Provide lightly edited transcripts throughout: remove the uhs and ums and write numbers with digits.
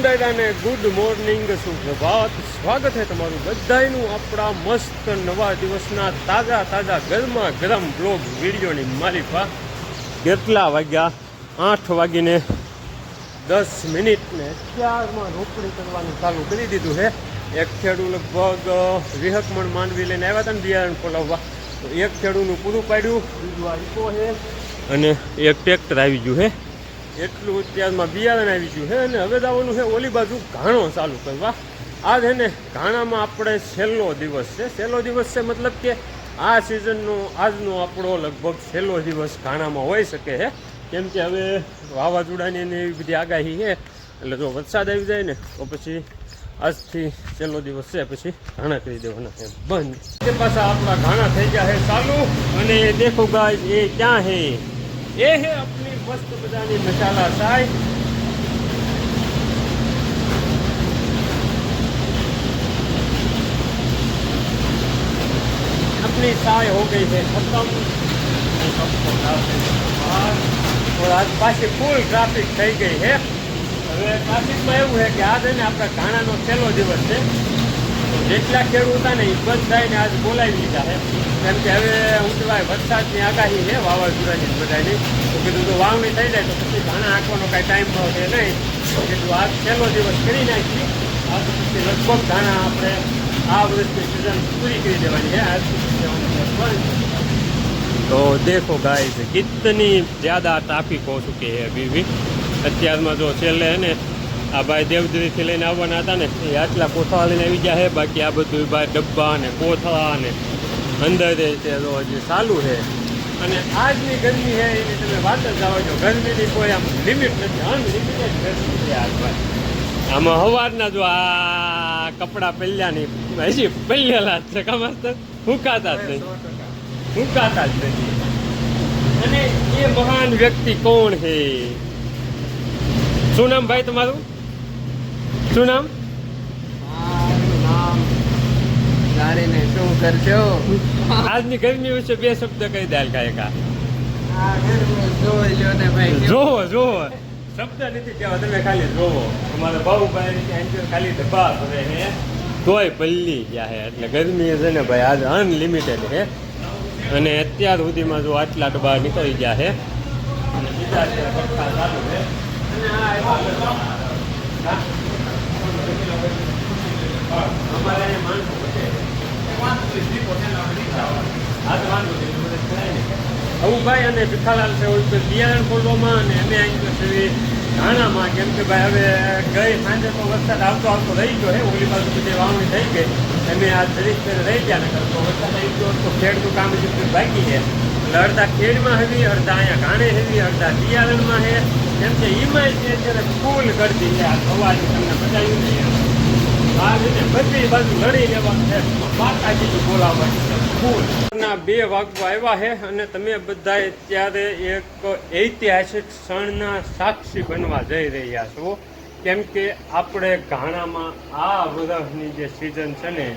Ram good morning સુપ્રભાત સ્વાગત છે તમારું બધાયનું આપણા મસ્ત નવા દિવસના તાજા ગરમા ગરમ બ્લોગ વિડીયોની મારી પા કેટલા વાગ્યા 8 વાગીને 10 મિનિટ ને 4 માં રોપણી કરવાનું ચાલુ કરી દીધું છે એક ખેડૂ લગભગ 20 મણ માંડવી લઈને આવ્યા હતા ને બિયારણ ખોલાવવા તો એક ખેડૂનું પૂરું પાડ્યું બીજું આ ઈકો છે અને એક ટ્રેક્ટર આવી ગયું છે એટલું અત્યારમાં બિયારણ આવી ગયું છે અને હવે જવાનું છે ઓલી બાજુ ઘાણો ચાલુ કરવા આજ છે ને ઘાણામાં આપણે છેલ્લો દિવસ છે મતલબ કે આ સિઝનનો આજનો આપણો લગભગ છેલ્લો દિવસ ઘાણામાં હોઈ શકે છે કેમ કે હવે વાવાઝોડાની ને એવી બધી આગાહી છે એટલે જો વરસાદ આવી જાય ને તો પછી આજથી છેલ્લો દિવસ છે પછી ઘાણા કરી દેવાના છે બંધ એ પાછા આપણા ઘાણા થઈ ગયા છે ચાલુ અને દેખો ગાઈસ એ ક્યાં હે ये है अपनी मस्त बजानी मसाला चाय अपनी चाय हो गई है खत्म और आज पासी फूल ट्राफिक થઈ ગઈ है હવે ટ્રાફિકમાં એવું છે કે આજ ને આપણા ઘાણાનો છેલ્લો દિવસ છે જેટલા ખેડૂત હતા ને એ બધાને આજ બોલાવી લીધા છે કેમ કે હવે ઊંચવાય વરસાદની આગાહી છે વાવાઝોડાની બધાની તો કીધું તો વાવણી થઈ જાય તો પછી ઘાણા આંકવાનો કાંઈ ટાઈમ છે નહીં તો કીધું આજ છેલ્લો દિવસ કરી નાખી આજ પછી લગભગ ઘાણા આપણે આ વર્ષની સિઝન પૂરી કરી દેવાની છે આજ તો દેખો ગાઈસ કિતની જ્યાદા ટ્રાફિક હો ચુકી है अभी भी અત્યારમાં જો છેલ્લે ને આ ભાઈ દેવદરીથી લઈને આવવાના હતા ને એ આટલા કોથળા લઈને આવી ગયા છે બાકી આ બધું ભાઈ ડબ્બા ને કોથળા ને અંદર તે હજી ચાલુ છે અને આજની ગરમી છે એની તમે વાત જ જાઓ છો ગરમીની કોઈ આમ લિમિટ નથી અનલિમિટેડ ગરમી છે આજ ભાઈ આમાં સવારના જો આ કપડાં પહેર્યાની હજી પહેરેલા જ છે કમાસ્તર હુકાતા જ નથી અને એ મહાન વ્યક્તિ કોણ છે શું નામ ભાઈ તમારું શું નામ જાણીને શું કરશો આજની ગરમી વિશે બે શબ્દ કહી દે કાયકા જોવો શબ્દ નથી કહેવા તમે ખાલી જોવો અમારા બાબુભાઈ ખાલી ડબ્બા ભરે છે તોય પલ્લી ગયા છે એટલે ગરમી છે ને ભાઈ આજ અનલિમિટેડ છે અને અત્યાર સુધીમાં જો આટલા ડબ્બા નીકળી ગયા છે અને બીજા ચાલુ છે અમારે માણસો ભાઈ અને ભીખાલાલ છે બિયારણ ખોલવામાં અને અમે આવી ઘાણામાં કેમ કે ભાઈ હવે ગઈ સાંજે તો વરસાદ આવતો રહી ગયો હે ઓલી બાજુ બધી વાવણી થઈ ગઈ અમે આ દરેક રહી ગયા ને તો વરસાદ આવી ગયો તો ખેડનું કામ જેટલું બાકી છે એટલે અડધા ખેડમાં હેવી અડધા અહીંયા ઘાણે હેવી અડધા બિયારણમાં છે કેમ કે એમાં છે અત્યારે ફૂલ ગરદી છે આ સવારથી તમને બતાવ્યું નહીં બધી બાજુ લડી લેવાનું છે માતાજી બોલાવવાનું ફૂલ 2 વાગવા આવ્યા છે અને તમે બધા અત્યારે એક ઐતિહાસિક ક્ષણના સાક્ષી બનવા જઈ રહ્યા છો કેમ કે આપણે ઘાણામાં આ વર્ષની જે સિઝન છે ને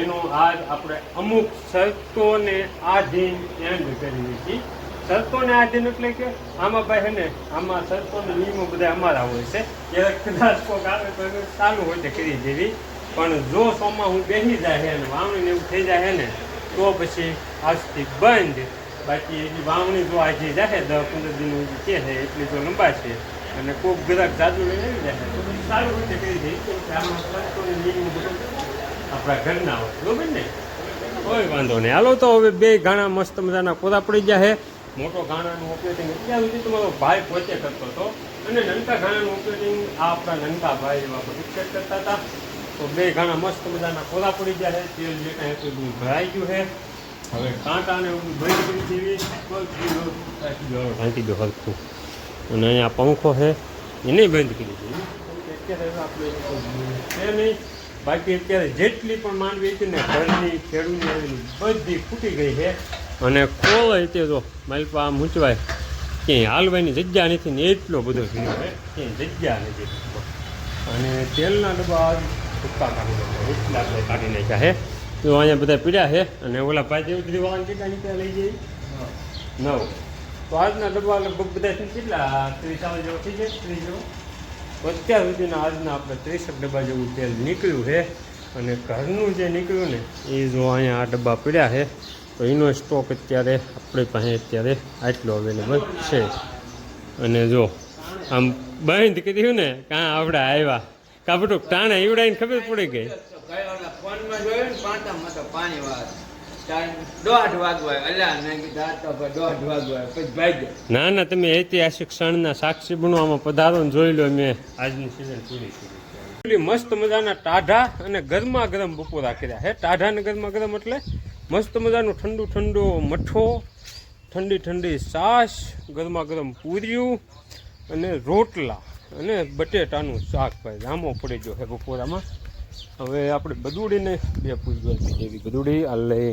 એનો આજ આપણે અમુક શરતોને આધીન એન્ડ કરી હતી શરતોને આધીન એટલે કે આમાં ભાઈ છે ને આમાં શરતોને નિયમો બધા અમારા હોય છે ક્યારેક કદાચ કોક આવે તો ચાલુ હોય તે કરી દેવી પણ જો સોમાં હું બેસી જાય અને વાવણીને એવું થઈ જાય ને તો પછી આજથી બંધ બાકી એની વાવણી જો આજે જાય 10-15 દિન છે એટલી જો લંબાશે અને કોક ગ્રાહક જાદુ લઈને આવી જાય તો પછી સારું હોય તે કરી દે કેમ કે આમાં શરતોને નિયમો બધું આપણા ઘરના હોય બરોબર ને કોઈ વાંધો નહીં હાલો તો હવે 2 ઘાણા મસ્ત મજાના કોરા પડી ગયા છે મોટો ઘાણાનું ઓપરેટિંગ અત્યાર સુધી તમારો ભાઈ પોતે કરતો હતો અને નનકા ઘાણાનું ઓપરેટિંગ આ આપણા નનકા ભાઈ એવા પરીક્ષા કરતા હતા તો 2 ઘાણા મસ્ત મજાના કોરા પડી ગયા છે તેલ જે કાંઈ હતું બધું ભરાઈ ગયું છે હવે કાંટાને બધું બંધ કરી દેવી ઢાંકી દો હલકું અને અહીંયા પંખો છે એને બંધ કરી દેવી અત્યારે આપણે છે નહીં બાકી અત્યારે જેટલી પણ માંડવી હતી ને ઘરની ખેડૂની આવેલી બધી ફૂટી ગઈ છે અને ખોવાય તે જો માલપા આમ ઊંચવાય ક્યાંય હાલવાની જગ્યા નથી ને એટલો બધો ભીડ છે ક્યાંય જગ્યા નથી અને તેલના ડબ્બા ટૂંકા કાઢી નાખ્યા એટલા આપણે કાઢી નાખ્યા છે તો અહીંયા બધા પીડ્યા છે અને ઓલા ભાઈ જેવું વાળા કેટલા નીકળ્યા લઈ જઈએ 9 તો આજના ડબ્બા લગભગ બધા કેટલા 30 જેવો થઈ જાય 30 જેવો અત્યાર સુધીના આજના આપણે 30 ડબ્બા જેવું તેલ નીકળ્યું છે અને ઘરનું જે નીકળ્યું ને એ જો અહીંયા આ ડબ્બા પડ્યા છે તો એનો સ્ટોક અત્યારે આપણી પાસે અત્યારે આટલો અવેલેબલ છે અને જો આમ બંધ કર્યું ને કાં આપણે આવ્યા કાં બધું ટાણે ઈવડાઈને ખબર પડી ગઈ ફોનમાં જોયું ને પાંટામાં તો પાણી વાર 1:30 વાગવા અલ્યા મેં કીધું આ તો 1:30 વાગવા પછી ભાઈ ના ના તમે ઐતિહાસિક ક્ષણના સાક્ષી બનવામાં પધારો ને જોઈ લો મેં આજની સિઝન પૂરી કરી મસ્ત મજાના ટાઢા અને ગરમા ગરમ બપોરા કર્યા હે ટાઢા ને ગરમા ગરમ એટલે મસ્ત મજાનું ઠંડુ ઠંડુ મઠો ઠંડી ઠંડી છાશ ગરમા ગરમ પૂર્યું અને રોટલા અને બટેટાનું શાક ભાઈ રામો પડી ગયો છે બપોરામાં હવે આપણે બદુડીને બે પૂજવા જેવી બદુડી આ લઈ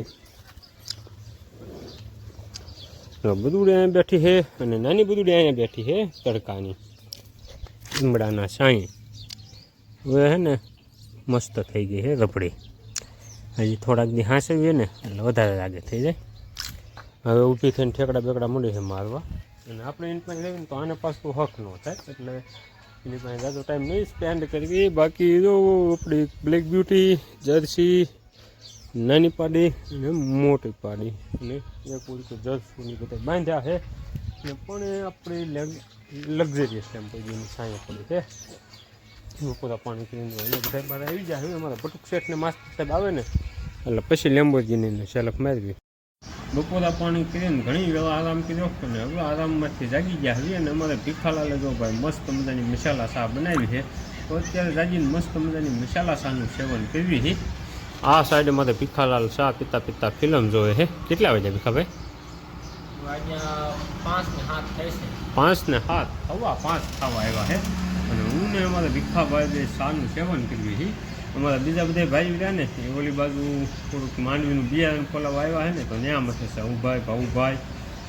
બદુડી અહીંયા બેઠી છે અને નાની બદુડી અહીંયા બેઠી છે તડકાની લીમડાના સાંઈ હવે હે ને મસ્ત થઈ ગઈ છે રબડી હજી થોડાક દી હાંસવીએ ને એટલે વધારે લાગે થઈ જાય હવે ઊભી થઈને ઠેકડા બેકડા મંડી છે મારવા અને આપણે એની પાસે રહીને તો આને પાછું હક ન થાય એટલે એની પાસે જાજો ટાઈમ નહીં સ્પેન્ડ કરવી બાકી જો આપણી બ્લેક બ્યુટી જર્સી નાની પાડી અને મોટી પાડી અને એ પૂરી તો જર્સીની બધા બાંધ્યા છે ને પણ એ આપણી લક્ઝરિયસ ટેમ્પોની સાંઈ પડી છે બપોરા પાણી કરીને બધા બહાર આવી જાય હવે અમારા બટુક શેઠને માસ્ટર સાહેબ આવે ને એટલે પછી લેમ્બોર્ગિનીને સેલફ મારવી બપોરા પાણી કરીને ઘણી વેળા આરામ કર્યો અને હવે આરામમાંથી જાગી ગયા હવે અને અમારે ભીખાલાલે જો ભાઈ મસ્ત મજાની મસાલા શા બનાવી છે તો અત્યારે જાગીને મસ્ત મજાની મસાલા શાનું સેવન કરવી છે આ સાઈડે મારે ભીખાલાલ શા પિતા પિતા ફિલ્મ જોવે છે કેટલા વાગ્યા ભીખાભાઈ 5 ને 7 હવા 5 થવા આવ્યા છે અને હું ને અમારે ભીખાભાઈ શાનું સેવન કરવી છે અમારા બીજા બધા ભાઈ રહ્યા ને એ ઓલી બાજુ થોડુંક માંડવીનું બિયારણ ખોલાવા આવ્યા છે ને તો ત્યાં મથે છે ઉભાઈ ભાઉભાઈ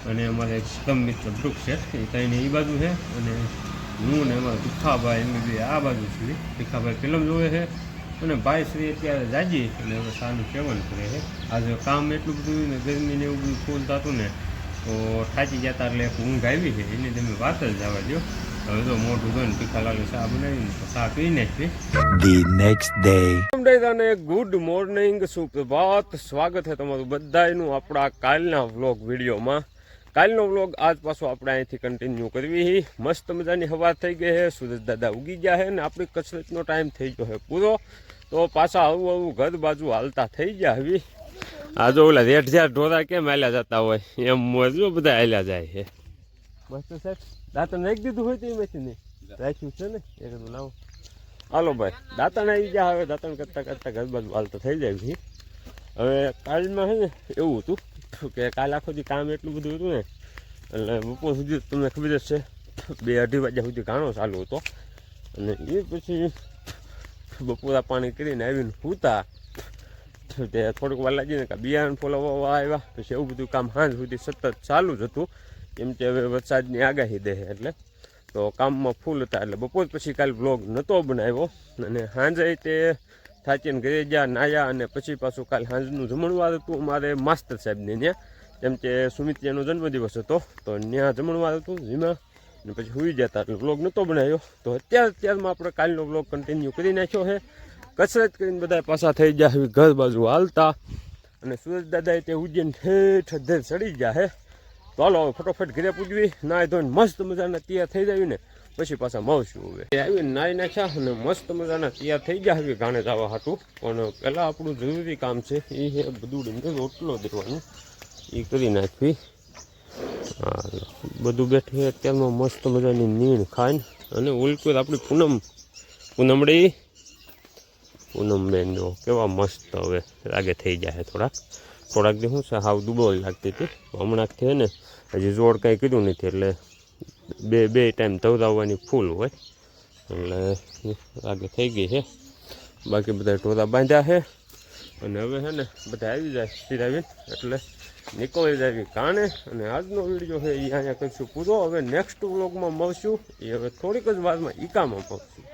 અને અમારે એકદમ મિત્ર વૃક્ષ છે એ કહીને એ બાજુ છે અને હું ને અમારા ભીખાભાઈ એમની બે આ બાજુ સુધી ભીખાભાઈ ફિલ્મ જોવે છે અને ભાઈ શ્રી અત્યારે જાગી અને હવે શાનું સેવન કરે છે આજે કામ એટલું બધું ને ગરમીને એવું બધું ફૂલ થતું ને તો થાકી જતા એટલે એક ઊંઘ આવી છે એની તમે વાત જ જવા દો હવે તો મોટું ધોઈને તીખાલાલનું શા બનાવીને તો શા પી નાખી The next day. અને ગુડ મોર્નિંગ સુપ્રભાત સ્વાગત છે તમારું બધાનું આપણા કાલના વ્લોગ વિડીયોમાં કાલનો વ્લોગ આજ પાછો આપણે અહીંથી કન્ટિન્યુ કરવી મસ્ત મજાની હવા થઈ ગઈ છે સુરજ દાદા ઉગી ગયા છે ને આપણી કસરતનો ટાઈમ થઈ ગયો છે પૂરો તો પાછા આવું આવું ઘર બાજુ હાલતા થઈ ગયા હવે આ જો ઓલા રેઠ જ્યાં ઢોરા કેમ હાલ્યા જતા હોય એમ જો બધા હાલ્યા જાય છે બસ તો સાહેબ દાંતણ નાખી દીધું હોય તો એમાંથી નહીં રાખ્યું છે ને એક લાવો હાલો ભાઈ દાંતણ આવી ગયા હવે દાંતણ કરતાં કરતાં ઘર બાજુ હાલતા થઈ જાય હવે કાલમાં છે ને એવું હતું કે કાલ આખો દી કામ એટલું બધું હતું ને એટલે બપોર સુધી તમને ખબર જ છે 2-2:30 વાગ્યા સુધી ઘાણો ચાલુ હતો અને એ પછી બપોરા પાણી કરીને આવીને સૂતા તે થોડુંક વાર લાગીને કે બિયારણ ફોલાવવા આવ્યા પછી એવું બધું કામ સાંજ સુધી સતત ચાલુ જ હતું કેમ કે હવે વરસાદની આગાહી દે એટલે તો કામમાં ફૂલ હતા એટલે બપોર પછી કાલ વ્લોગ નહોતો બનાવ્યો અને સાંજે તે થાચીને ઘરે ગયા નાયા અને પછી પાછું કાલ સાંજનું જમણવાર હતું અમારે માસ્ટર સાહેબને ત્યાં કેમ કે સુમિત્યાનો જન્મદિવસ હતો તો ત્યાં જમણવાર હતું જેમાં અને પછી સુઈ જતા એટલે વ્લોગ નહોતો બનાવ્યો તો અત્યારમાં આપણે કાલનો વ્લોગ કન્ટિન્યુ કરી નાખ્યો છે કસરત કરીને બધા પાછા થઈ ગયા હવે ઘર બાજુ હાલતા અને સુરજ દાદાએ તે ઉજ્જૈન ઠેઠ અધેર ચડી ગયા છે તો હાલો ફટોફટ ઘરે પૂજવી નાહી ધોઈને મસ્ત મજાના તૈયાર થઈ જાય ને પછી પાછા મળશું હવે આવીને નાહી નાખ્યા અને મસ્ત મજાના તૈયાર થઈ ગયા હવે ગાણે જવા હાટું પણ પહેલાં આપણું જરૂરી કામ છે એ છે બધું રોટલો દેવાનું એ કરી નાખવી બધું બેઠી અત્યારમાં મસ્ત મજાની નીણ ખાઈને અને ઉલકુર આપણી પૂનમબેન જો કેવા મસ્ત હવે લાગે થઈ જાય થોડાક દી શું છે હાવ દુબળી લાગતી હતી હમણાં છે ને હજી જોડ કાંઈ કીધું નથી એટલે બે ટાઈમ ધવરાવવાની ફૂલ હોય એટલે લાગે થઈ ગઈ છે બાકી બધા ઢોરા બાંધ્યા છે અને હવે છે ને બધા આવી જાય સિરાવીને એટલે નીકળી જાય કાણે અને આજનો વિડીયો છે એ અહીંયા કરીશું પૂરો હવે નેક્સ્ટ વ્લોગમાં મળશું એ હવે થોડીક જ વારમાં ઈકામાં પહોંચશું